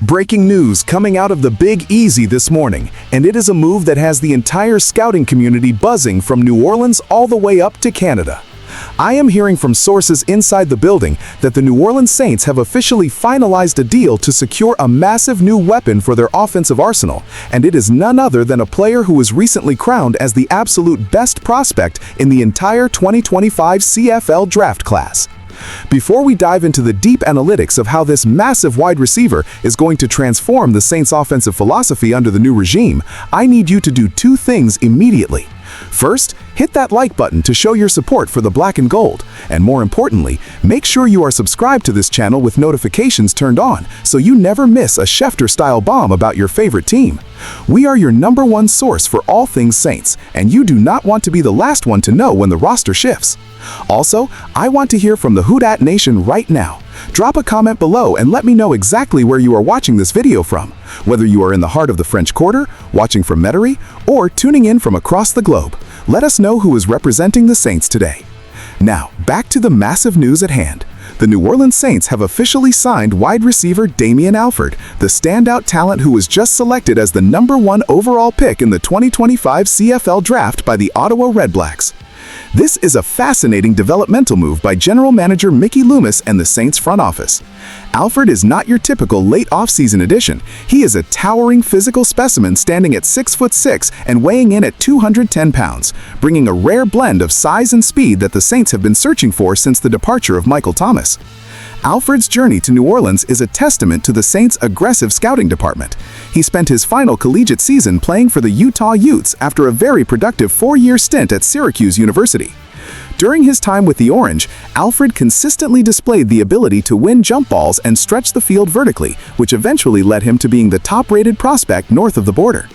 Breaking news coming out of the Big Easy this morning, and it is a move that has the entire scouting community buzzing from New Orleans all the way up to Canada. I am hearing from sources inside the building that the New Orleans Saints have officially finalized a deal to secure a massive new weapon for their offensive arsenal, and it is none other than a player who was recently crowned as the absolute best prospect in the entire 2025 CFL draft class. Before we dive into the deep analytics of how this massive wide receiver is going to transform the Saints' offensive philosophy under the new regime, I need you to do two things immediately. First, hit that like button to show your support for the black and gold, and more importantly, make sure you are subscribed to this channel with notifications turned on so you never miss a Schefter-style bomb about your favorite team. We are your #1 source for all things Saints, and you do not want to be the last one to know when the roster shifts. Also, I want to hear from the Who Dat Nation right now. Drop a comment below and let me know exactly where you are watching this video from, whether you are in the heart of the French Quarter, watching from Metairie, or tuning in from across the globe. Let us know who is representing the Saints today. Now, back to the massive news at hand. The New Orleans Saints have officially signed wide receiver Damian Alford, the standout talent who was just selected as the #1 overall pick in the 2025 CFL draft by the Ottawa Redblacks. This is a fascinating developmental move by General Manager Mickey Loomis and the Saints front office. Alford is not your typical late offseason addition. He is a towering physical specimen standing at 6'6" and weighing in at 210 pounds, bringing a rare blend of size and speed that the Saints have been searching for since the departure of Michael Thomas. Alford's journey to New Orleans is a testament to the Saints' aggressive scouting department. He spent his final collegiate season playing for the Utah Utes after a very productive 4-year stint at Syracuse University. During his time with the Orange, Alford consistently displayed the ability to win jump balls and stretch the field vertically, which eventually led him to being the top-rated prospect north of the border.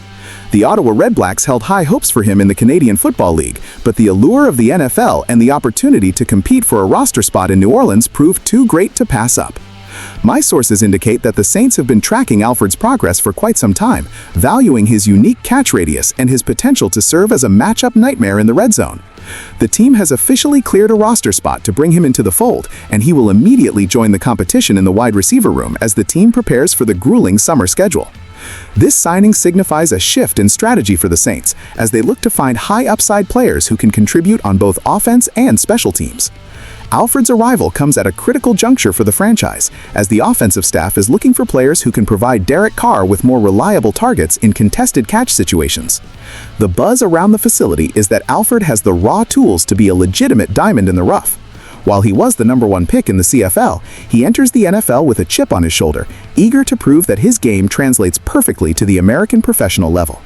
The Ottawa Redblacks held high hopes for him in the Canadian Football League, but the allure of the NFL and the opportunity to compete for a roster spot in New Orleans proved too great to pass up. My sources indicate that the Saints have been tracking Alford's progress for quite some time, valuing his unique catch radius and his potential to serve as a matchup nightmare in the red zone. The team has officially cleared a roster spot to bring him into the fold, and he will immediately join the competition in the wide receiver room as the team prepares for the grueling summer schedule. This signing signifies a shift in strategy for the Saints, as they look to find high-upside players who can contribute on both offense and special teams. Alford's arrival comes at a critical juncture for the franchise, as the offensive staff is looking for players who can provide Derek Carr with more reliable targets in contested catch situations. The buzz around the facility is that Alford has the raw tools to be a legitimate diamond in the rough. While he was the #1 pick in the CFL, he enters the NFL with a chip on his shoulder, eager to prove that his game translates perfectly to the American professional level.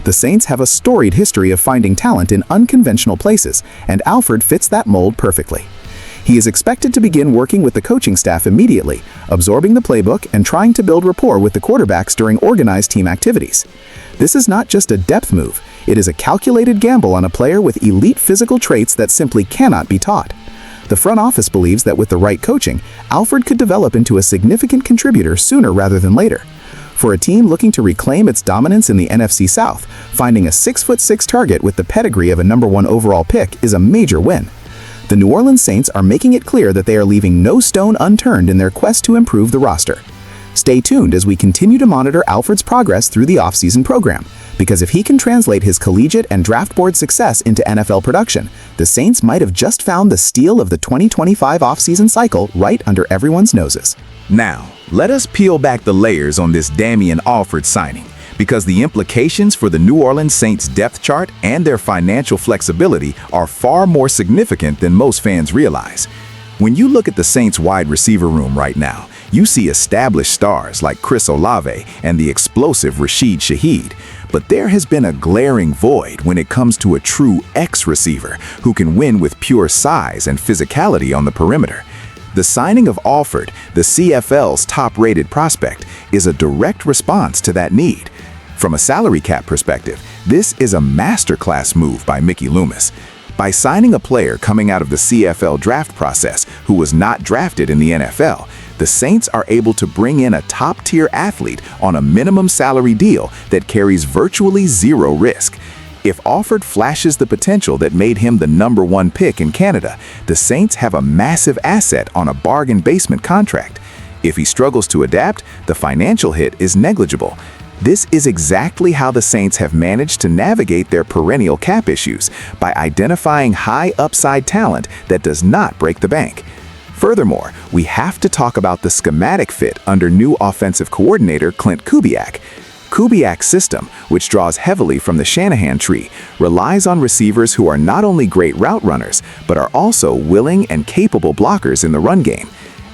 The Saints have a storied history of finding talent in unconventional places, and Alford fits that mold perfectly. He is expected to begin working with the coaching staff immediately, absorbing the playbook and trying to build rapport with the quarterbacks during organized team activities. This is not just a depth move, it is a calculated gamble on a player with elite physical traits that simply cannot be taught. The front office believes that with the right coaching, Alford could develop into a significant contributor sooner rather than later. For a team looking to reclaim its dominance in the NFC South, finding a 6'6" target with the pedigree of a #1 overall pick is a major win. The New Orleans Saints are making it clear that they are leaving no stone unturned in their quest to improve the roster. Stay tuned as we continue to monitor Alford's progress through the offseason program, because if he can translate his collegiate and draft board success into NFL production, the Saints might have just found the steal of the 2025 offseason cycle right under everyone's noses. Now, let us peel back the layers on this Damian Alford signing, because the implications for the New Orleans Saints depth chart and their financial flexibility are far more significant than most fans realize. When you look at the Saints wide receiver room right now, you see established stars like Chris Olave and the explosive Rashid Shaheed, but there has been a glaring void when it comes to a true X receiver who can win with pure size and physicality on the perimeter. The signing of Alford, the CFL's top-rated prospect, is a direct response to that need. From a salary cap perspective, this is a masterclass move by Mickey Loomis. By signing a player coming out of the CFL draft process who was not drafted in the NFL, the Saints are able to bring in a top-tier athlete on a minimum salary deal that carries virtually zero risk. If Alford flashes the potential that made him the #1 pick in Canada, the Saints have a massive asset on a bargain basement contract. If he struggles to adapt, the financial hit is negligible. This is exactly how the Saints have managed to navigate their perennial cap issues, by identifying high upside talent that does not break the bank. Furthermore, we have to talk about the schematic fit under new offensive coordinator Clint Kubiak. Kubiak's system, which draws heavily from the Shanahan tree, relies on receivers who are not only great route runners, but are also willing and capable blockers in the run game.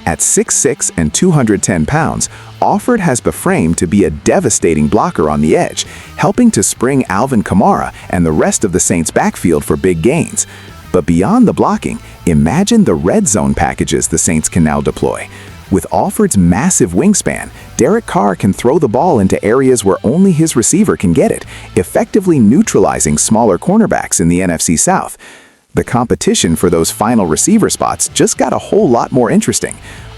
At 6'6" and 210 pounds, Alford has beframed to be a devastating blocker on the edge, helping to spring Alvin Kamara and the rest of the Saints' backfield for big gains. But beyond the blocking, imagine the red zone packages the Saints can now deploy. With Alford's massive wingspan, Derek Carr can throw the ball into areas where only his receiver can get it, effectively neutralizing smaller cornerbacks in the NFC South. The competition for those final receiver spots just got a whole lot more interesting.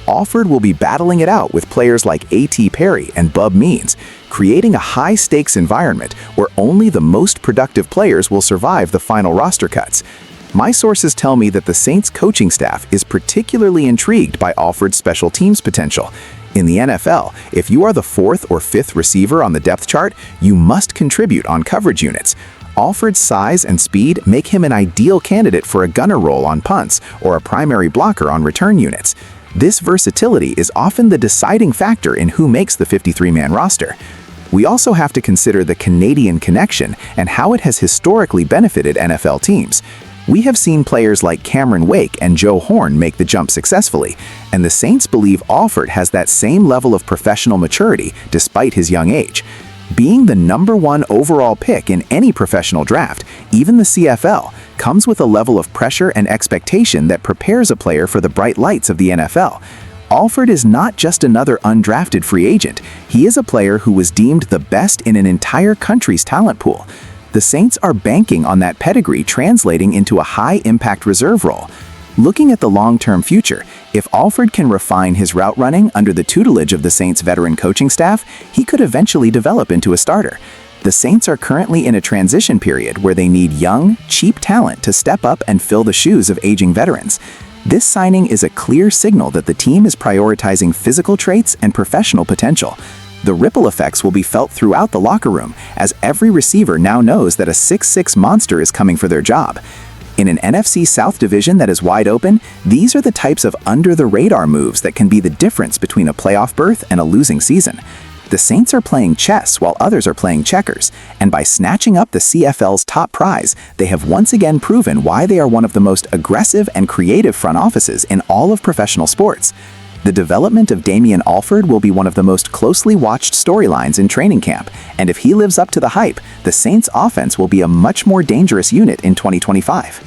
Alford will be battling it out with players like A.T. Perry and Bub Means, creating a high-stakes environment where only the most productive players will survive the final roster cuts. My sources tell me that the Saints coaching staff is particularly intrigued by Alford's special teams potential. In the NFL, if you are the 4th or 5th receiver on the depth chart, you must contribute on coverage units. Alford's size and speed make him an ideal candidate for a gunner role on punts or a primary blocker on return units. This versatility is often the deciding factor in who makes the 53-man roster. We also have to consider the Canadian connection and how it has historically benefited NFL teams. We have seen players like Cameron Wake and Joe Horn make the jump successfully, and the Saints believe Alford has that same level of professional maturity despite his young age. Being the #1 overall pick in any professional draft, even the CFL, comes with a level of pressure and expectation that prepares a player for the bright lights of the NFL. Alford is not just another undrafted free agent. He is a player who was deemed the best in an entire country's talent pool. The Saints are banking on that pedigree translating into a high-impact reserve role. Looking at the long-term future, if Alford can refine his route running under the tutelage of the Saints' veteran coaching staff, he could eventually develop into a starter. The Saints are currently in a transition period where they need young, cheap talent to step up and fill the shoes of aging veterans. This signing is a clear signal that the team is prioritizing physical traits and professional potential. The ripple effects will be felt throughout the locker room, as every receiver now knows that a 6'6" monster is coming for their job. In an NFC South division that is wide open, these are the types of under-the-radar moves that can be the difference between a playoff berth and a losing season. The Saints are playing chess while others are playing checkers, and by snatching up the CFL's top prize, they have once again proven why they are one of the most aggressive and creative front offices in all of professional sports. The development of Damian Alford will be one of the most closely watched storylines in training camp, and if he lives up to the hype, the Saints' offense will be a much more dangerous unit in 2025.